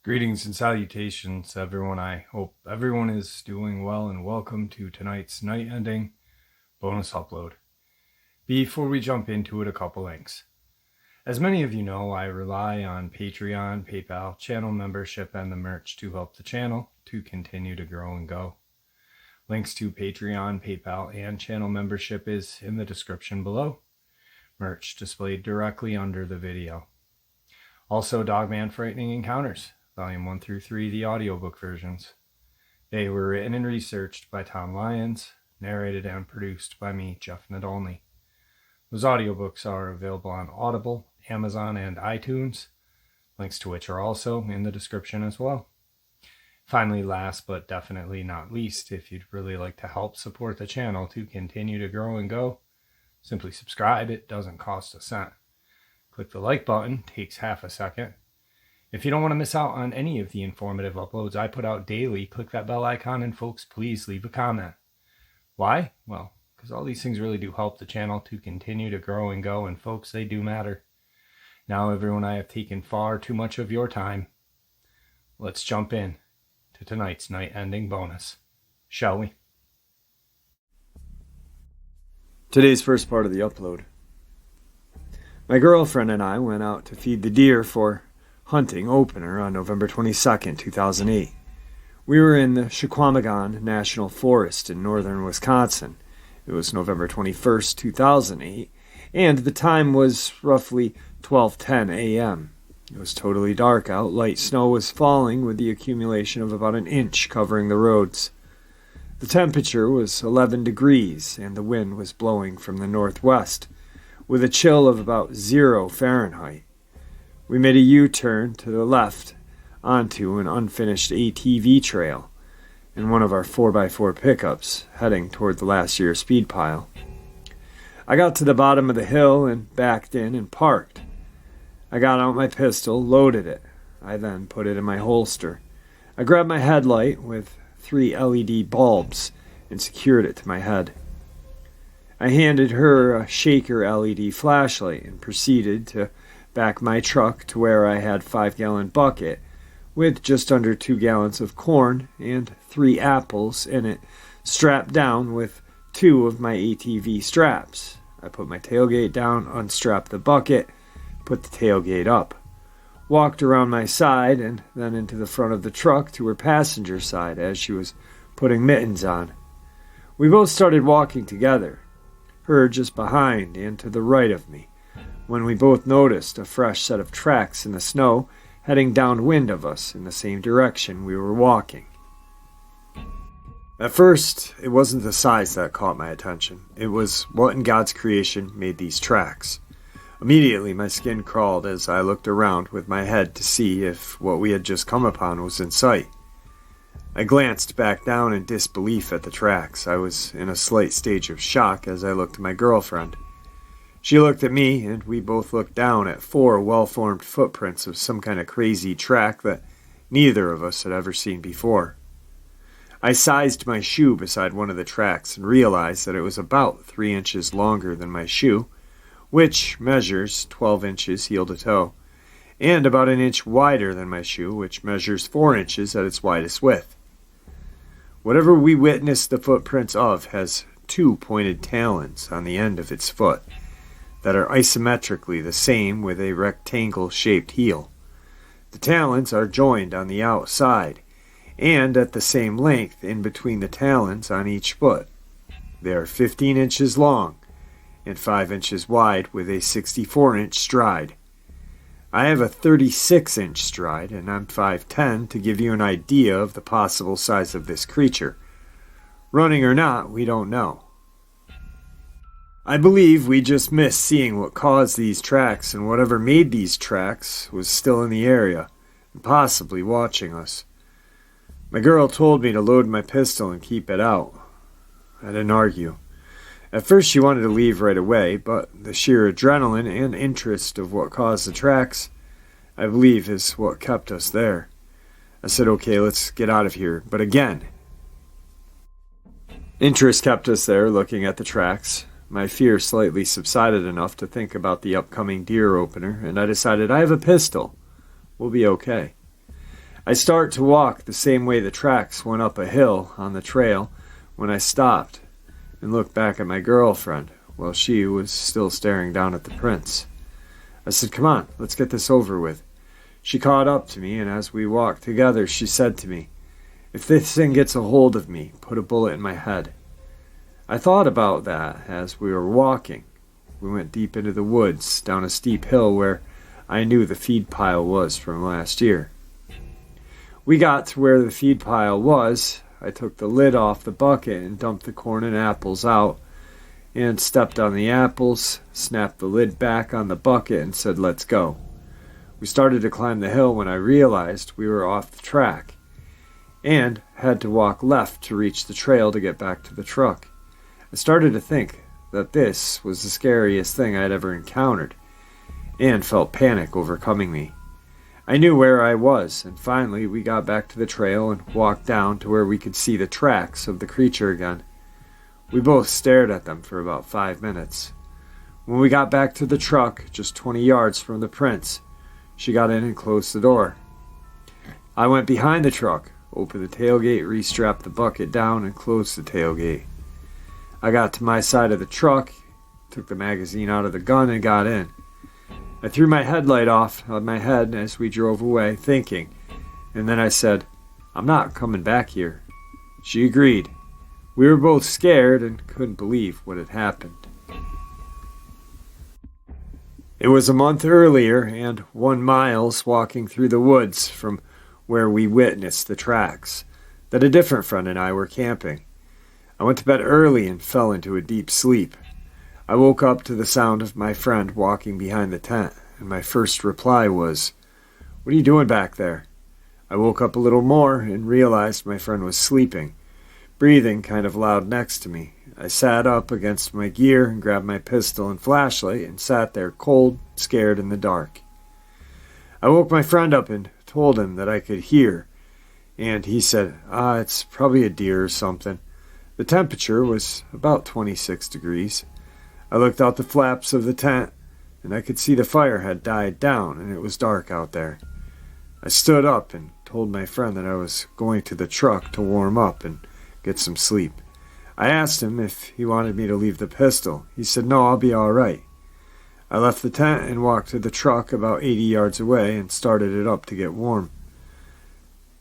Greetings and salutations, everyone. I hope everyone is doing well, and welcome to tonight's night ending bonus upload. Before we jump into it, a couple links. As many of you know, I rely on Patreon, PayPal, channel membership, and the merch to help the channel to continue to grow and go. Links to Patreon, PayPal, and channel membership is in the description below. Merch displayed directly under the video. Also, Dogman Frightening Encounters, Volume 1 through 3, the audiobook versions. They were written and researched by Tom Lyons, narrated and produced by me, Jeff Nadolny. Those audiobooks are available on Audible, Amazon, and iTunes, links to which are also in the description as well. Finally, last but definitely not least, if you'd really like to help support the channel to continue to grow and go, simply subscribe. It doesn't cost a cent. Click the like button, takes half a second. If you don't want to miss out on any of the informative uploads I put out daily, click that bell icon, and folks, please leave a comment. Why? Well, because all these things really do help the channel to continue to grow and go, and folks, they do matter. Now, everyone, I have taken far too much of your time. Let's jump in to tonight's night-ending bonus, shall we? Today's first part of the upload. My girlfriend and I went out to feed the deer for hunting opener on November 22nd, 2008. We were in the Chequamegon National Forest in northern Wisconsin. It was November 21st, 2008, and the time was roughly 12:10 a.m. It was totally dark out. Light snow was falling with the accumulation of about an inch covering the roads. The temperature was 11 degrees, and the wind was blowing from the northwest, with a chill of about 0 Fahrenheit. We made a U-turn to the left onto an unfinished ATV trail in one of our 4x4 pickups, heading toward the last year's speed pile. I got to the bottom of the hill and backed in and parked. I got out my pistol, loaded it. I then put it in my holster. I grabbed my headlight with 3 LED bulbs and secured it to my head. I handed her a shaker LED flashlight and proceeded to back my truck to where I had a 5-gallon bucket with just under 2 gallons of corn and 3 apples in it, strapped down with 2 of my ATV straps. I put my tailgate down, unstrapped the bucket, put the tailgate up, walked around my side and then into the front of the truck to her passenger side as she was putting mittens on. We both started walking together, her just behind and to the right of me, when we both noticed a fresh set of tracks in the snow heading downwind of us in the same direction we were walking. At first, it wasn't the size that caught my attention. It was what in God's creation made these tracks. Immediately, my skin crawled as I looked around with my head to see if what we had just come upon was in sight. I glanced back down in disbelief at the tracks. I was in a slight stage of shock as I looked at my girlfriend. She looked at me, and we both looked down at 4 well-formed footprints of some kind of crazy track that neither of us had ever seen before. I sized my shoe beside one of the tracks and realized that it was about 3 inches longer than my shoe, which measures 12 inches heel to toe, and about an inch wider than my shoe, which measures 4 inches at its widest width. Whatever we witnessed the footprints of has 2 pointed talons on the end of its foot that are isometrically the same with a rectangle-shaped heel. The talons are joined on the outside and at the same length in between the talons on each foot. They are 15 inches long and 5 inches wide with a 64-inch stride. I have a 36-inch stride, and I'm 5'10", to give you an idea of the possible size of this creature. Running or not, we don't know. I believe we just missed seeing what caused these tracks, and whatever made these tracks was still in the area, and possibly watching us. My girl told me to load my pistol and keep it out. I didn't argue. At first she wanted to leave right away, but the sheer adrenaline and interest of what caused the tracks, I believe, is what kept us there. I said, okay, let's get out of here. But again, interest kept us there looking at the tracks. my fear slightly subsided enough to think about the upcoming deer opener, and I decided I have a pistol. We'll be okay. I start to walk the same way the tracks went up a hill on the trail when I stopped and looked back at my girlfriend while she was still staring down at the prints. I said, "Come on, let's get this over with." She caught up to me, and as we walked together, she said to me, "If this thing gets a hold of me, put a bullet in my head." I thought about that as we were walking. We went deep into the woods, down a steep hill where I knew the feed pile was from last year. We got to where the feed pile was. I took the lid off the bucket and dumped the corn and apples out, and stepped on the apples, snapped the lid back on the bucket, and said, "Let's go." We started to climb the hill when I realized we were off the track and had to walk left to reach the trail to get back to the truck. I started to think that this was the scariest thing I had ever encountered, and felt panic overcoming me. I knew where I was, and finally we got back to the trail and walked down to where we could see the tracks of the creature again. We both stared at them for about 5 minutes. When we got back to the truck, just 20 yards from the prints, she got in and closed the door. I went behind the truck, opened the tailgate, restrapped the bucket down, and closed the tailgate. I got to my side of the truck, took the magazine out of the gun, and got in. I threw my headlight off on my head as we drove away, thinking, and then I said, "I'm not coming back here." She agreed. We were both scared and couldn't believe what had happened. It was a month earlier and 1 mile walking through the woods from where we witnessed the tracks that a different friend and I were camping. I went to bed early and fell into a deep sleep. I woke up to the sound of my friend walking behind the tent, and my first reply was, "What are you doing back there?" I woke up a little more and realized my friend was sleeping, breathing kind of loud next to me. I sat up against my gear and grabbed my pistol and flashlight and sat there cold, scared in the dark. I woke my friend up and told him that I could hear, and he said, "It's probably a deer or something." The temperature was about 26 degrees. I looked out the flaps of the tent, and I could see the fire had died down, and it was dark out there. I stood up and told my friend that I was going to the truck to warm up and get some sleep. I asked him if he wanted me to leave the pistol. He said, "No, I'll be all right." I left the tent and walked to the truck about 80 yards away and started it up to get warm.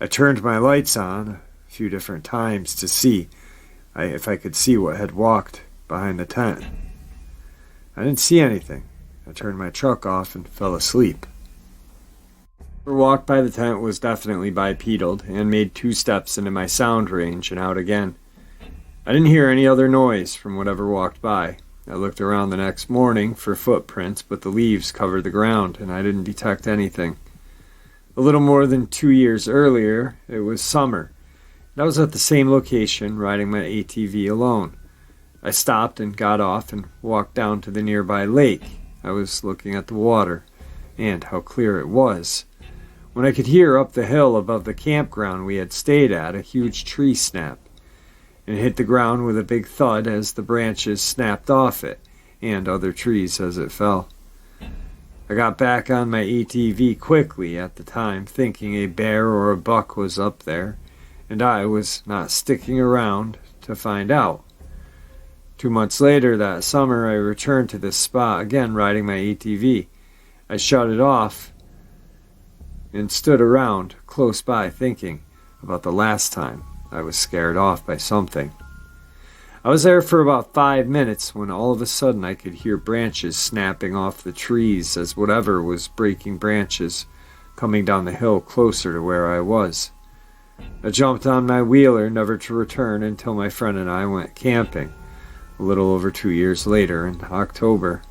I turned my lights on a few different times to see if I could see what had walked behind the tent. I didn't see anything. I turned my truck off and fell asleep. The walk by the tent was definitely bipedal and made 2 steps into my sound range and out again. I didn't hear any other noise from whatever walked by. I looked around the next morning for footprints, but the leaves covered the ground and I didn't detect anything. A little more than 2 years earlier, it was summer. I was at the same location, riding my ATV alone. I stopped and got off and walked down to the nearby lake. I was looking at the water, and how clear it was, when I could hear up the hill above the campground we had stayed at a huge tree snap, and hit the ground with a big thud as the branches snapped off it, and other trees as it fell. I got back on my ATV quickly at the time, thinking a bear or a buck was up there, and I was not sticking around to find out. 2 months later that summer, I returned to this spot again riding my ATV. I shut it off and stood around close by thinking about the last time I was scared off by something. I was there for about 5 minutes when all of a sudden I could hear branches snapping off the trees as whatever was breaking branches coming down the hill closer to where I was. I jumped on my wheeler, never to return until my friend and I went camping a little over 2 years later in October.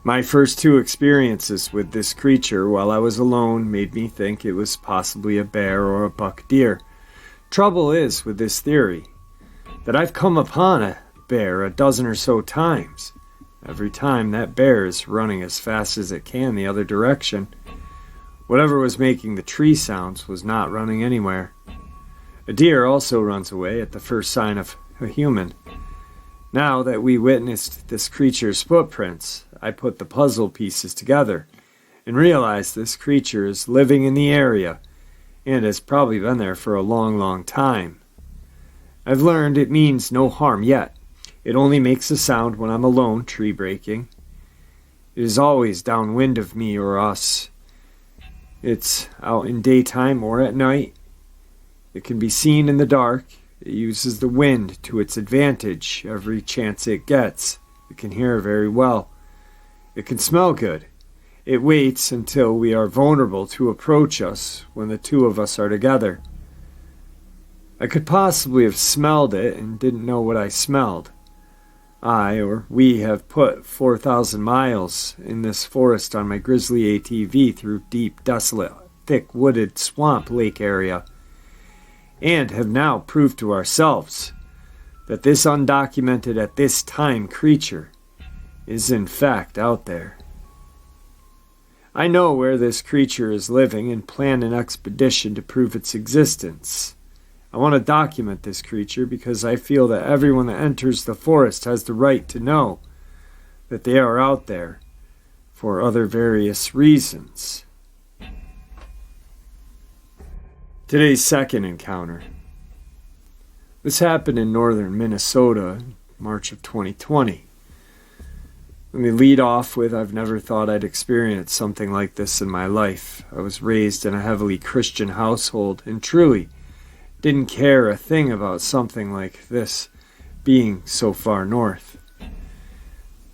My first 2 experiences with this creature while I was alone made me think it was possibly a bear or a buck deer. Trouble is with this theory that I've come upon a bear a dozen or so times. Every time that bear is running as fast as it can the other direction. Whatever was making the tree sounds was not running anywhere. A deer also runs away at the first sign of a human. Now that we witnessed this creature's footprints, I put the puzzle pieces together and realized this creature is living in the area and has probably been there for a long, long time. I've learned it means no harm yet. It only makes a sound when I'm alone tree breaking. It is always downwind of me or us. It's out in daytime or at night. It can be seen in the dark. It uses the wind to its advantage every chance it gets. It can hear very well. It can smell good. It waits until we are vulnerable to approach us when the two of us are together. I could possibly have smelled it and didn't know what I smelled. We have put 4,000 miles in this forest on my Grizzly ATV through deep, desolate, thick wooded swamp lake area, and have now proved to ourselves that this undocumented at this time creature is in fact out there. I know where this creature is living and plan an expedition to prove its existence. I want to document this creature because I feel that everyone that enters the forest has the right to know that they are out there for other various reasons. Today's second encounter. This happened in northern Minnesota in March of 2020. Let me lead off with I've never thought I'd experience something like this in my life. I was raised in a heavily Christian household and truly didn't care a thing about something like this being so far north.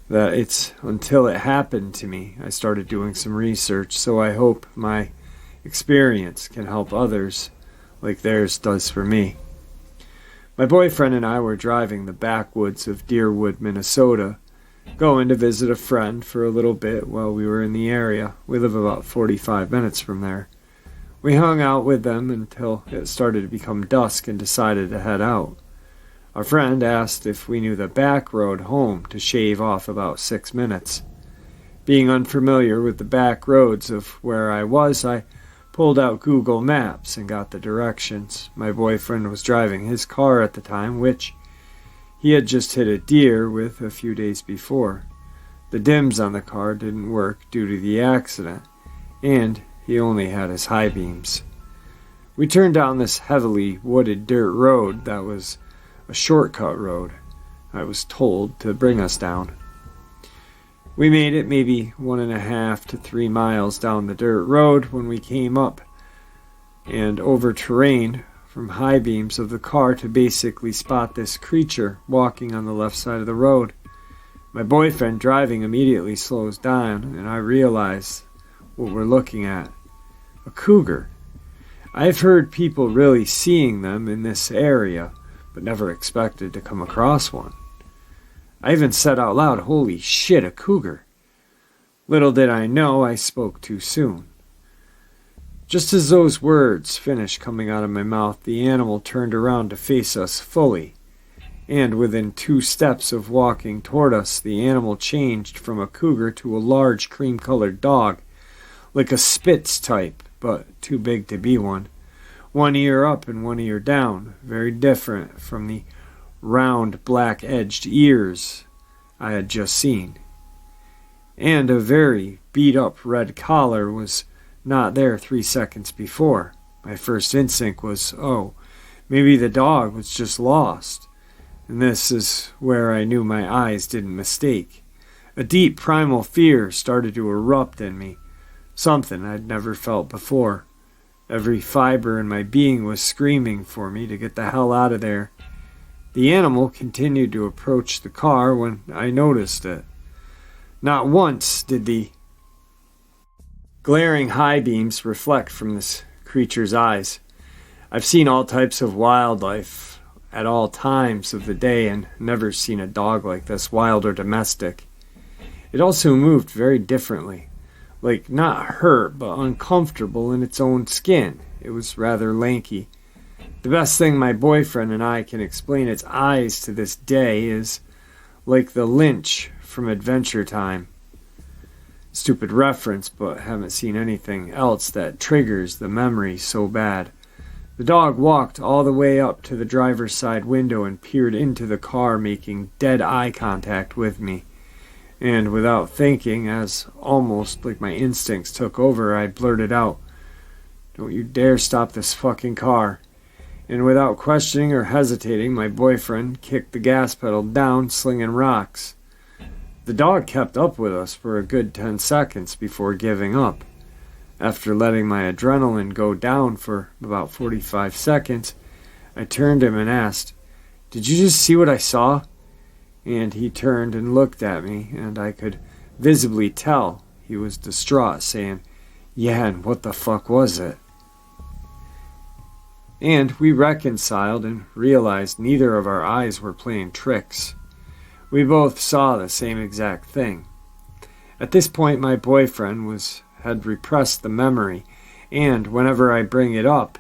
That it's until it happened to me, I started doing some research, so I hope my experience can help others like theirs does for me. My boyfriend and I were driving the backwoods of Deerwood, Minnesota, going to visit a friend for a little bit while we were in the area. We live about 45 minutes from there. We hung out with them until it started to become dusk and decided to head out. Our friend asked if we knew the back road home to shave off about 6 minutes. Being unfamiliar with the back roads of where I was, I pulled out Google Maps and got the directions. My boyfriend was driving his car at the time, which he had just hit a deer with a few days before. The dims on the car didn't work due to the accident, and he only had his high beams. We turned down this heavily wooded dirt road that was a shortcut road, I was told, to bring us down. We made it maybe 1.5 to 3 miles down the dirt road when we came up and over terrain from high beams of the car to basically spot this creature walking on the left side of the road. My boyfriend driving immediately slows down, and I realize what we're looking at. A cougar. I've heard people really seeing them in this area, but never expected to come across one. I even said out loud, "Holy shit, a cougar." Little did I know I spoke too soon. Just as those words finished coming out of my mouth, the animal turned around to face us fully, and within 2 steps of walking toward us, the animal changed from a cougar to a large cream-colored dog, like a Spitz type, but too big to be one. One ear up and one ear down, very different from the round black-edged ears I had just seen. And a very beat-up red collar was not there 3 seconds before. My first instinct was, oh, maybe the dog was just lost. And this is where I knew my eyes didn't mistake. A deep primal fear started to erupt in me, something I'd never felt before. Every fiber in my being was screaming for me to get the hell out of there. The animal continued to approach the car when I noticed it. Not once did the glaring high beams reflect from this creature's eyes. I've seen all types of wildlife at all times of the day and never seen a dog like this, wild or domestic. It also moved very differently, like not hurt but uncomfortable in its own skin. It was rather lanky. The best thing my boyfriend and I can explain its eyes to this day is like the Lynch from Adventure Time. Stupid reference, but haven't seen anything else that triggers the memory so bad. The dog walked all the way up to the driver's side window and peered into the car, making dead eye contact with me. And without thinking, as almost like my instincts took over, I blurted out, "Don't you dare stop this fucking car." And without questioning or hesitating, my boyfriend kicked the gas pedal down, slinging rocks. The dog kept up with us for a good 10 seconds before giving up. After letting my adrenaline go down for about 45 seconds, I turned to him and asked, "Did you just see what I saw?" And he turned and looked at me, and I could visibly tell he was distraught, saying, "Yeah, and what the fuck was it?" And we reconciled and realized neither of our eyes were playing tricks. We both saw the same exact thing. At this point, my boyfriend had repressed the memory, and whenever I bring it up,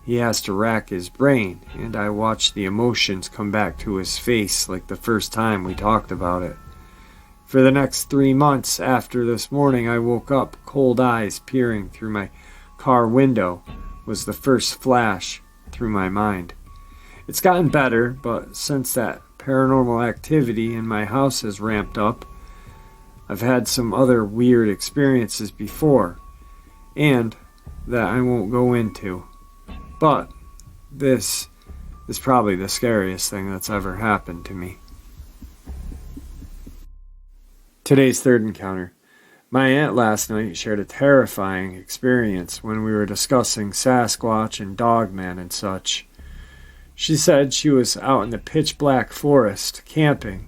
he has to rack his brain, and I watch the emotions come back to his face like the first time we talked about it. For the next 3 months after this morning, I woke up, cold eyes peering through my car window was the first flash through my mind. It's gotten better, but since that paranormal activity in my house has ramped up, I've had some other weird experiences before, and that I won't go into. But this is probably the scariest thing that's ever happened to me. Today's third encounter. My aunt last night shared a terrifying experience when we were discussing Sasquatch and Dogman and such. She said she was out in the pitch-black forest, camping,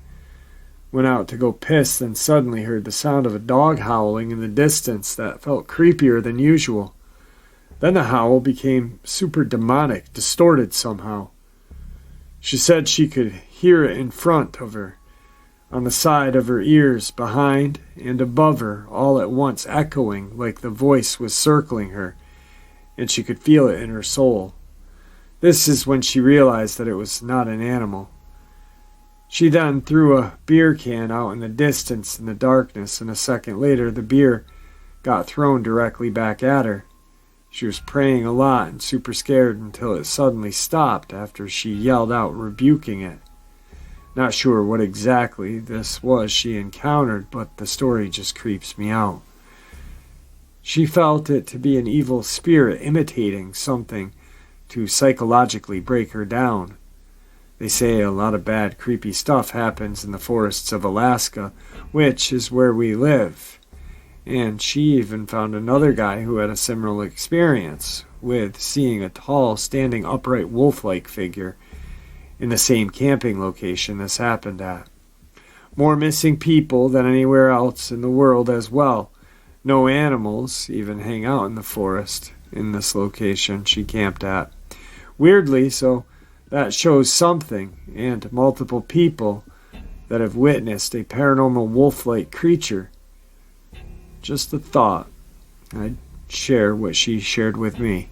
went out to go piss, then suddenly heard the sound of a dog howling in the distance that felt creepier than usual. Then the howl became super demonic, distorted somehow. She said she could hear it in front of her, on the side of her ears, behind and above her, all at once echoing like the voice was circling her, and she could feel it in her soul. This is when she realized that it was not an animal. She then threw a beer can out in the distance in the darkness, and a second later the beer got thrown directly back at her. She was praying a lot and super scared until it suddenly stopped after she yelled out, rebuking it. Not sure what exactly this was she encountered, but the story just creeps me out. She felt it to be an evil spirit imitating something to psychologically break her down. They say a lot of bad, creepy stuff happens in the forests of Alaska, which is where we live. And she even found another guy who had a similar experience with seeing a tall, standing upright wolf-like figure in the same camping location this happened at. More missing people than anywhere else in the world as well. No animals even hang out in the forest in this location she camped at. Weirdly, so that shows something, and multiple people that have witnessed a paranormal wolf-like creature. Just a thought. I'd share what she shared with me.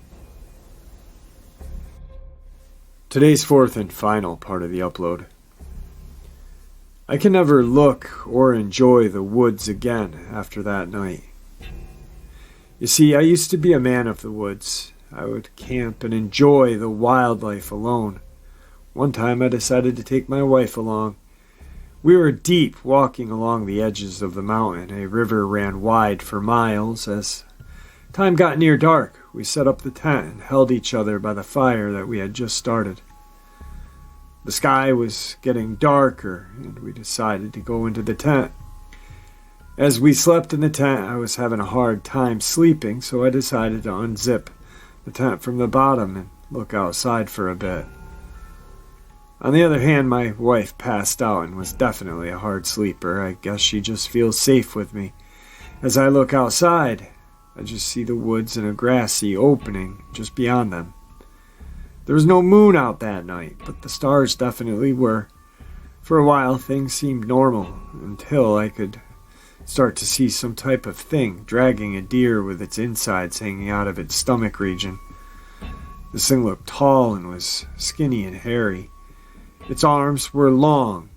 Today's fourth and final part of the upload. I can never look or enjoy the woods again after that night. You see, I used to be a man of the woods. I would camp and enjoy the wildlife alone. One time I decided to take my wife along. We were deep walking along the edges of the mountain. A river ran wide for miles. As time got near dark, we set up the tent and held each other by the fire that we had just started. The sky was getting darker, and we decided to go into the tent. As we slept in the tent, I was having a hard time sleeping, so I decided to unzip the tent from the bottom and look outside for a bit. On the other hand, my wife passed out and was definitely a hard sleeper. I guess she just feels safe with me. As I look outside, I just see the woods and a grassy opening just beyond them. There was no moon out that night, but the stars definitely were. For a while, things seemed normal, until I could start to see some type of thing dragging a deer with its insides hanging out of its stomach region. This thing looked tall and was skinny and hairy. Its arms were long,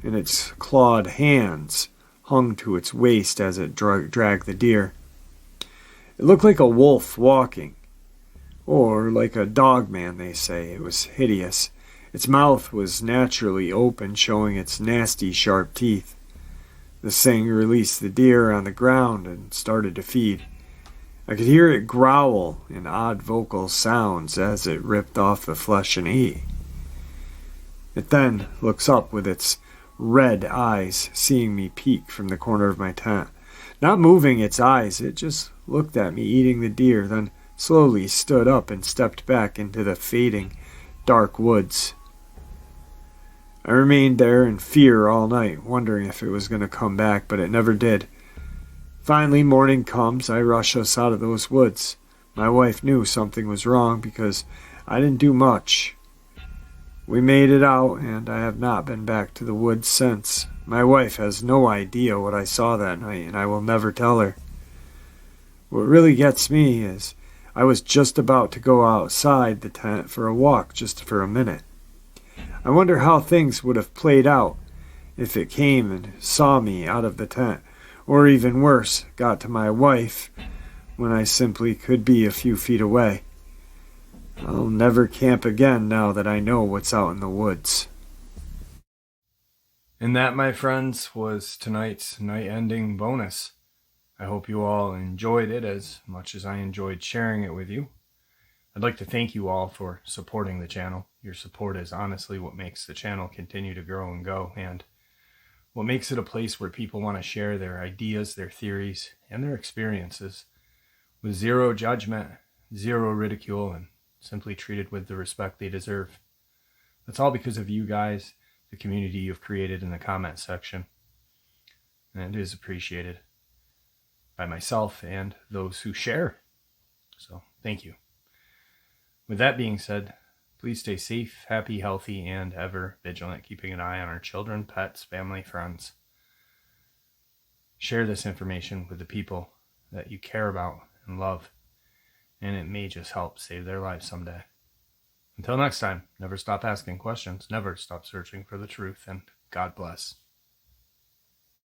and its clawed hands hung to its waist as it dragged the deer. It looked like a wolf walking. Or like a dogman, they say. It was hideous. Its mouth was naturally open, showing its nasty, sharp teeth. The thing released the deer on the ground and started to feed. I could hear it growl in odd vocal sounds as it ripped off the flesh and ate. It then looks up with its red eyes, seeing me peek from the corner of my tent. Not moving its eyes, it just looked at me eating the deer, then slowly stood up and stepped back into the fading, dark woods. I remained there in fear all night, wondering if it was going to come back, but it never did. Finally, morning comes. I rush us out of those woods. My wife knew something was wrong because I didn't do much. We made it out, and I have not been back to the woods since. My wife has no idea what I saw that night, and I will never tell her. What really gets me is I was just about to go outside the tent for a walk just for a minute. I wonder how things would have played out if it came and saw me out of the tent, or even worse, got to my wife when I simply could be a few feet away. I'll never camp again now that I know what's out in the woods. And that, my friends, was tonight's night ending bonus. I hope you all enjoyed it as much as I enjoyed sharing it with you. I'd like to thank you all for supporting the channel. Your support is honestly what makes the channel continue to grow and go, and what makes it a place where people want to share their ideas, their theories, and their experiences with zero judgment, zero ridicule, and simply treated with the respect they deserve. That's all because of you guys, the community you've created in the comment section. And it is appreciated by myself and those who share. So, thank you. With that being said, please stay safe, happy, healthy, and ever vigilant, keeping an eye on our children, pets, family, friends. Share this information with the people that you care about and love, and it may just help save their lives someday. Until next time, never stop asking questions, never stop searching for the truth, and God bless.